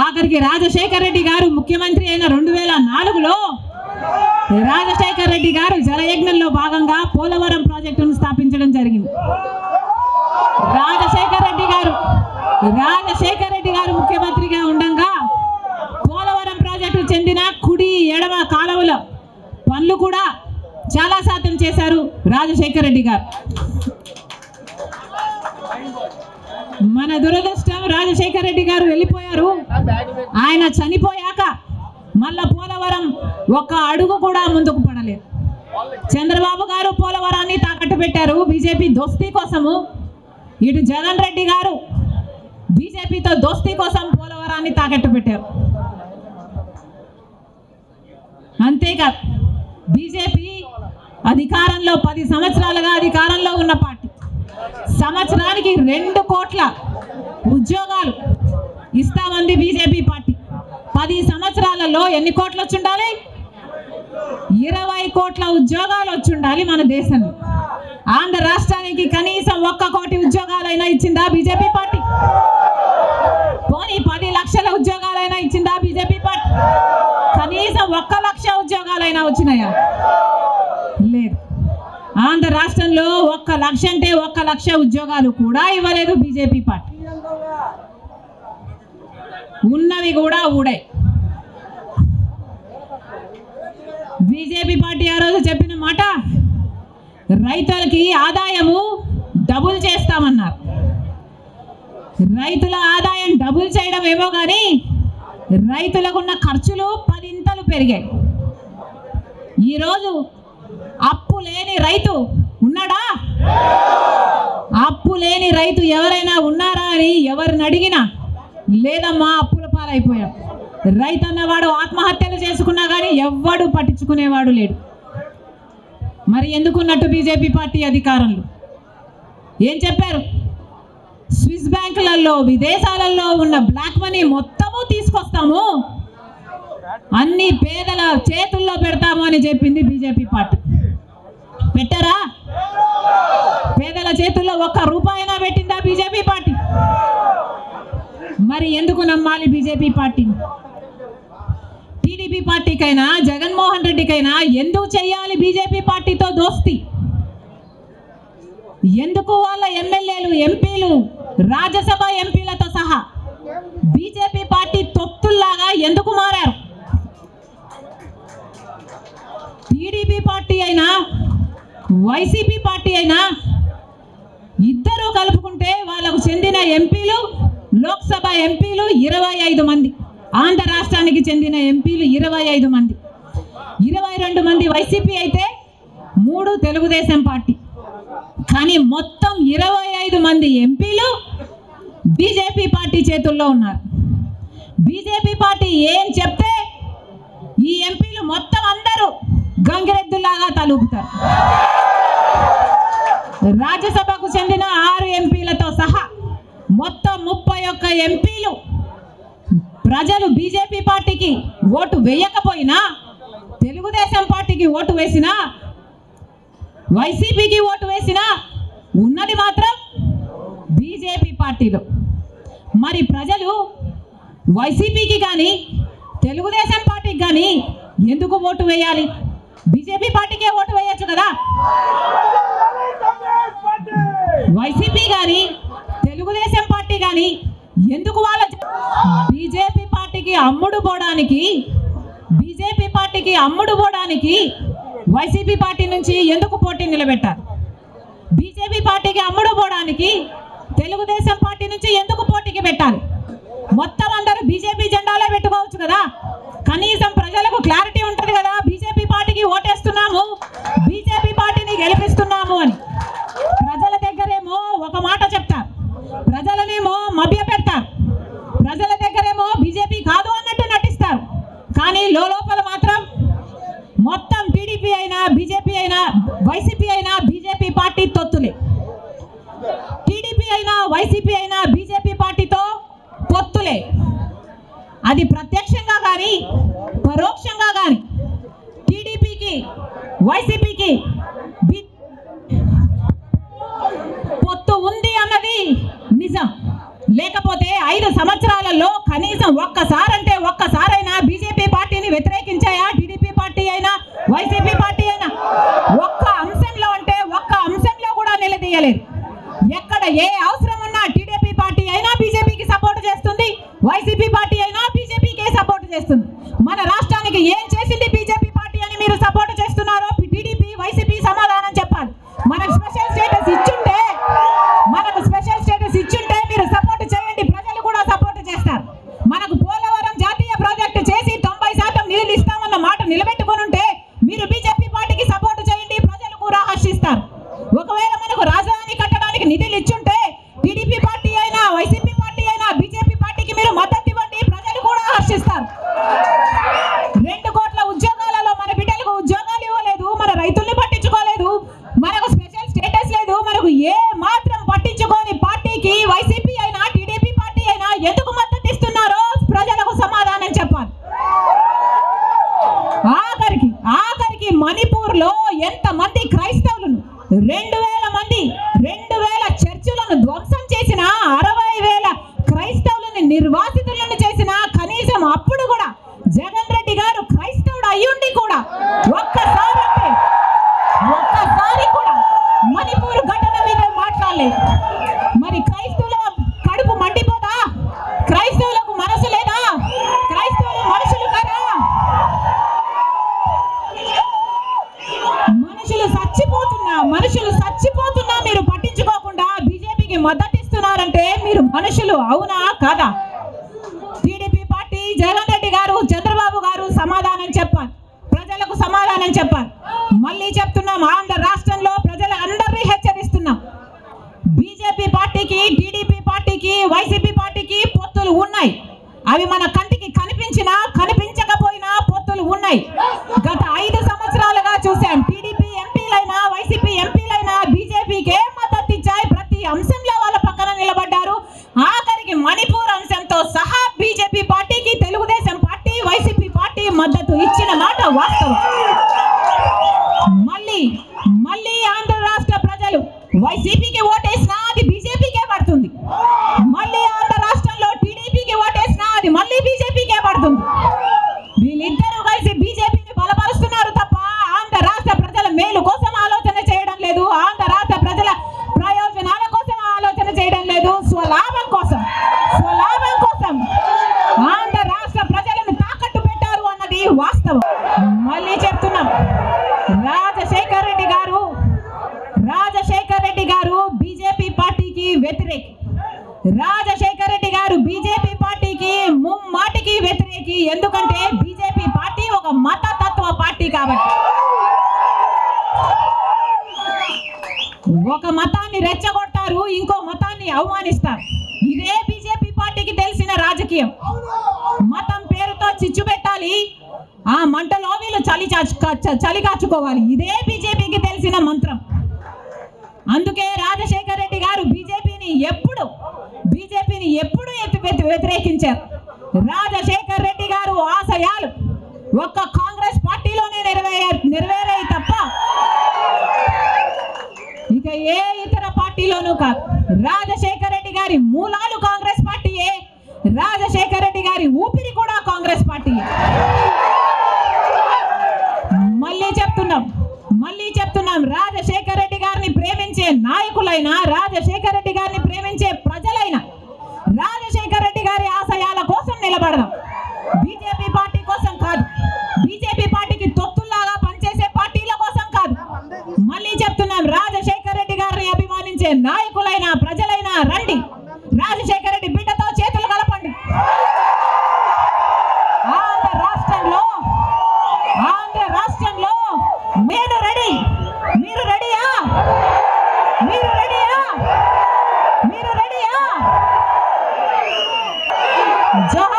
ఆఖరికి రాజశేఖర్ రెడ్డి గారు ముఖ్యమంత్రి అయిన 2004లో రాజశేఖర్ రెడ్డి గారు జలయజ్ఞంలో భాగంగా పోలవరం ప్రాజెక్టును స్థాపించడం జరిగింది. రాజశేఖర్ రెడ్డి గారు ముఖ్యమంత్రిగా ఉండగా పోలవరం ప్రాజెక్టు చెందిన కుడి ఎడమ కాలువల పనులు కూడా చాలా శాతం చేశారు రాజశేఖర్ రెడ్డి గారు. మన దురదృష్టం రాజశేఖర్ రెడ్డి గారు వెళ్ళిపోయారు. ఆయన చనిపోయాక మళ్ళా పోలవరం ఒక్క అడుగు కూడా ముందుకు పడలేదు. చంద్రబాబు గారు పోలవరాన్ని తాకట్టు పెట్టారు బీజేపీ దోస్తీ కోసము. ఇటు జగన్ రెడ్డి గారు బీజేపీతో దోస్తీ కోసం పోలవరాన్ని తాకట్టు పెట్టారు. అంతేకాదు బీజేపీ అధికారంలో 10 సంవత్సరాలుగా అధికారంలో ఉన్న పార్టీ. సంవత్సరానికి 2 కోట్ల ఉద్యోగాలు ఇస్తామంది బీజేపీ పార్టీ. 10 సంవత్సరాలలో ఎన్ని కోట్లు వచ్చి ఉండాలి? 20 కోట్ల ఉద్యోగాలు వచ్చి ఉండాలి మన దేశంలో. ఆంధ్ర రాష్ట్రానికి కనీసం 1 కోటి ఉద్యోగాలైనా ఇచ్చిందా బీజేపీ పార్టీ? పోనీ 10 లక్షల ఉద్యోగాలైనా ఇచ్చిందా బీజేపీ పార్టీ? కనీసం 1 లక్ష ఉద్యోగాలైనా వచ్చినాయా? లేదు. ఆంధ్ర రాష్ట్రంలో 1 లక్ష అంటే 1 లక్ష ఉద్యోగాలు కూడా ఇవ్వలేదు బీజేపీ పార్టీ. ఉన్నవి కూడా ఊడాయి. బీజేపీ పార్టీ ఆ రోజు చెప్పిన మాట, రైతులకి ఆదాయము డబుల్ చేస్తామన్నారు. రైతుల ఆదాయం డబుల్ చేయడం ఏమో కానీ రైతులకున్న ఖర్చులు 10 ఇంతలు పెరిగాయి. ఈరోజు అప్పు లేని రైతు ఉన్నాడా? అప్పు లేని రైతు ఎవరైనా ఉన్నారా అని ఎవరిని అడిగినా లేదమ్మా అప్పుల పాలైపోయాం. రైతు అన్నవాడు ఆత్మహత్యలు చేసుకున్నా కానీ ఎవ్వడు పట్టించుకునేవాడు లేడు. మరి ఎందుకున్నట్టు బీజేపీ పార్టీ అధికారంలో ఏం చెప్పారు? స్విస్ బ్యాంకులలో విదేశాలలో ఉన్న బ్లాక్ మనీ మొత్తము తీసుకొస్తాము, అన్ని పేదల చేతుల్లో పెడతాము అని చెప్పింది బీజేపీ పార్టీ. పెట్టారా? పేదల చేతుల్లో 1 రూపాయినా పెట్టిందా బీజేపీ పార్టీ? మరి ఎందుకు నమ్మాలి బీజేపీ పార్టీని? టీడీపీ పార్టీకైనా జగన్మోహన్ రెడ్డికైనా ఎందుకు చేయాలి బీజేపీ పార్టీతో దోస్తి? ఎందుకు వాళ్ళ ఎమ్మెల్యేలు ఎంపీలు రాజ్యసభ ఎంపీలతో సహా బీజేపీ పార్టీ తొత్తుల్లాగా ఎందుకు మారారు? టీడీపీ పార్టీ అయినా వైసీపీ పార్టీ అయినా ఇద్దరు కలుపుకుంటే వాళ్ళకు చెందిన ఎంపీలు, లోక్సభ ఎంపీలు 25 మంది, ఆంధ్ర రాష్ట్రానికి చెందిన ఎంపీలు 25 మంది, 22 మంది వైసీపీ అయితే 3 తెలుగుదేశం పార్టీ. కానీ మొత్తం 25 మంది ఎంపీలు బీజేపీ పార్టీ చేతుల్లో ఉన్నారు. బీజేపీ పార్టీ ఏం చెప్తే ఈ ఎంపీలు మొత్తం అందరూ గంగిరెద్దులాగా తలూపుతారు. రాజ్యసభకు చెందిన 6 ఎంపీలతో సహా మొత్తం 31 ఎంపీలు ప్రజలు బీజేపీ పార్టీకి ఓటు వేయకపోయినా, తెలుగుదేశం పార్టీకి ఓటు వేసినా, వైసీపీకి ఓటు వేసినా ఉన్నది మాత్రం బీజేపీ పార్టీలో. మరి ప్రజలు వైసీపీకి కానీ తెలుగుదేశం పార్టీకి కానీ ఎందుకు ఓటు వేయాలి? బీజేపీ పార్టీకే ఓటు వేయచ్చు కదా. వైసీపీ కానీ తెలుగుదేశం పార్టీ కానీ ఎందుకు వాళ్ళ బీజేపీ పార్టీకి అమ్ముడు పోవడానికి వైసీపీ పార్టీ నుంచి ఎందుకు పోటీ నిలబెట్టారు? బీజేపీ పార్టీకి అమ్ముడు పోవడానికి తెలుగుదేశం పార్టీ నుంచి ఎందుకు పోటీకి పెట్టాలి? మొత్తం అందరూ బీజేపీ జెండాలే పెట్టుకోవచ్చు కదా. కనీసం ప్రజలకు క్లారిటీ ఉంటుంది కదా, బీజేపీ పార్టీకి ఓటేస్తున్నాము, బీజేపీ పార్టీని గెలిపిస్తున్నాము అని. ప్రజల దగ్గరేమో ఒక మాట చెప్తారు, ప్రజలనేమో మభ్య పెడతారు, ప్రజల దగ్గరేమో బీజేపీ కాదు అన్నట్టు నటిస్తారు. కానీ లోపల మాత్రం మొత్తం టీడీపీ అయినా బీజేపీ అయినా వైసీపీ అయినా బీజేపీ పార్టీ తొత్తులే. టీడీపీ అయినా వైసీపీ అయినా బీజేపీ పార్టీతో పొత్తులే. అది ప్రత్యక్షంగా కానీ పరోక్షంగా కానీ టీడీపీకి వైసీపీకి పొత్తు ఉంది అన్నది నిజం. లేకపోతే 5 సంవత్సరాలలో కనీసం ఒక్కసారైనా బీజేపీ పార్టీని వ్యతిరేకించాయా? టీడీపీ పార్టీ అయినా వైసీపీ పార్టీ అయినా ఒక్క అంశంలో కూడా నిలదీయలేదు. ఎక్కడ ఏ అవసరం ఉన్నా టీడీపీ పార్టీ అయినా బీజేపీకి సపోర్ట్ చేస్తుంది, వైసీపీ పార్టీ అయినా బీజేపీకే సపోర్ట్ చేస్తుంది. మన రాష్ట్రానికి ఏం చేసింది బీజేపీ పార్టీ అని మీరు సపోర్ట్ చేస్తున్నారో టీడీపీ వైసీపీ సమాధానం చెప్పాలి. మనకు స్పెషల్ స్టేటస్ ఇచ్చుంటే మీరు సపోర్ట్ చేయండి, ప్రజలు కూడా సపోర్ట్ చేస్తారు. మనకు పోలవరం జాతీయ ప్రాజెక్టు చేసి 90% నిధులు ఇస్తామన్న మాట నిలబెట్టుకుని ఉంటే మీరు బీజేపీ పార్టీకి సపోర్ట్ చేయండి, ప్రజలు కూడా హర్షిస్తారు. ఒకవేళ మనకు రాజధాని కట్టడానికి నిధులు ఇచ్చుంటే టీడీపీ పార్టీ అయినా వైసీపీ పార్టీ అయినా బీజేపీ పార్టీకి మీరు మద్దతు ఇవ్వండి, ప్రజలు కూడా హర్షిస్తారు. 2 కోట్ల ఉద్యోగాలలో మన బిడ్డలకు ఉద్యోగాలు ఇవ్వలేదు, మన రైతుల్ని పట్టించుకోలేదు, మనకు స్పెషల్ స్టేటస్ లేదు, మనకు ఏ మాత్రం పట్టించుకోని పార్టీకి వైసీపీ అయినా టీడీపీ పార్టీ అయినా ఎందుకు మద్దతు ఇస్తున్నారో ప్రజలకు సమాధానం చెప్పాలి. ఆఖరికి మణిపూర్ లో ఎంతమంది క్రైస్తవులను 2000 చర్చిలను ధ్వంసం చేసిన 60,000 క్రైస్తవులను నిర్వాసితులను చేసిన కనీసం అప్పుడు కూడా జగన్ రెడ్డి గారు క్రైస్తవుడు అయ్యుండి కూడా ఒక్కసారి కూడా మణిపూర్ ఘటన మీద మాట్లాడలేదు. మరి క్రైస్తవుల కడుపు మండిపోదా? క్రైస్తవులకు మనసు లేదా? క్రైస్తవులు మనుషులు కదా? మనుషులు చచ్చిపోతున్నా మీరు పట్టించుకోకుండా బీజేపీకి మద్దతు ఇస్తున్నారంటే మీరు మనుషులు అవునా కాదా? టీడీపీ పార్టీ జగన్ రెడ్డి గారు చంద్రబాబు గారు సమాధానం చెప్పాలి, ప్రజలకు సమాధానం చెప్పాలి. మళ్ళీ చెప్తున్నాం, ఆంధ్ర రాష్ట్రంలో ప్రజలు అందరినీ హెచ్చరిస్తున్నాం. బీజేపీ పార్టీకి టీడీపీ పార్టీకి వైసీపీ పార్టీకి పొత్తులు ఉన్నాయి. అవి మన కంటికి కనిపించినా కనిపించకపోయినా పొత్తులు ఉన్నాయి. గత 5 సంవత్సరాలుగా చూసాం. టీడీపీ ఎంపీలైనా వైసీపీ ఎంపీలైనా బీజేపీకే మద్దతు ఇచ్చాయి, ప్రతి అంశంలో వాళ్ళ పక్కన నిలబడ్డారు. ఆఖరికి మణిపూర్ అంశంతో సహా బీజేపీ పార్టీకి తెలుగుదేశం పార్టీ వైసీపీ పార్టీ మద్దతు ఇచ్చిన మాట వాస్తవం. మళ్ళీ ఆంధ్ర రాష్ట్ర ప్రజలు వైసీపీకి ఓటేసినా అది బీజేపీకే పడుతుంది, మళ్ళీ ఆంధ్ర రాష్ట్రంలో టీడీపీకి ఓటేసినా అది మళ్ళీ బీజేపీకే పడుతుంది. వీళ్ళిద్దరూ కలిసి బీజేపీని బలపరుస్తున్నారు తప్ప ఆంధ్ర రాష్ట్ర ప్రజల మేలు కోసం ఆలోచన చేయడం లేదు, ఆంధ్ర రాష్ట్ర ప్రజల ప్రయోజనాల కోసం ఆలోచన చేయడం లేదు. స్వలాభం కోసం ఆంధ్ర రాష్ట్ర ప్రజలను తాకట్టు పెట్టారు అన్నది వాస్తవం. మళ్ళీ చెప్తున్నాం, రాజశేఖర్ రెడ్డి గారు బీజేపీ పార్టీకి వ్యతిరేకి. రాజశేఖర్ రెడ్డి గారు బీజేపీ పార్టీకి ముమ్మాటికి వ్యతిరేకి. ఎందుకంటే బీజేపీ పార్టీ ఒక మతతత్వ పార్టీ కాబట్టి. ఒక మతాన్ని రెచ్చగొడతారు, ఇంకో మతాన్ని అవమానిస్తారు. ఇదే బీజేపీ పార్టీకి తెలిసిన రాజకీయం. మతం పేరుతో చిచ్చు పెట్టాలి, ఆ మంటలో వీళ్ళు చలి కాచుకోవాలి. ఇదే బీజేపీకి తెలిసిన మంత్రం. అందుకే రాజశేఖర్ రెడ్డి గారు బీజేపీని ఎప్పుడు వ్యతిరేకించారు. రాజశేఖర్ రెడ్డి గారు ఆశయాలు ఒక్క కాంగ్రెస్ పార్టీలోనే నెరవేరాయి తప్ప ఇక ఏ ఇతర పార్టీలోనూ కాదు. రాజశేఖర్ రెడ్డి గారి మూలాలు కాంగ్రెస్ పార్టీయే, రాజశేఖర్ రెడ్డి గారి ఊపిరి కూడా కాంగ్రెస్ పార్టీయే. మళ్ళీ చెప్తున్నాం, రాజశేఖర్ రెడ్డి గారిని ప్రేమించే నాయకులైనా, రాజశేఖర్ రెడ్డి గారిని ప్రేమించే ప్రజలైనా రాజశేఖర్ రెడ్డి గారి ఆశయాల కోసం నిలబడదాం, బీజేపీ పార్టీ కోసం కాదు, బీజేపీ పార్టీకి తొత్తుల్లాగా పనిచేసే పార్టీల కోసం కాదు. మళ్ళీ చెప్తున్నాం, రాజశేఖర్ రెడ్డి గారిని అభిమానించే నాయకులైనా ప్రజలైనా రండి, రాజశేఖర్ రెడ్డి బిడ్డతో చేతులు కలపండి. ఆంధ్ర రాష్ట్రంలో నేను రెడీ, మీరు రెడీయా? జోహార్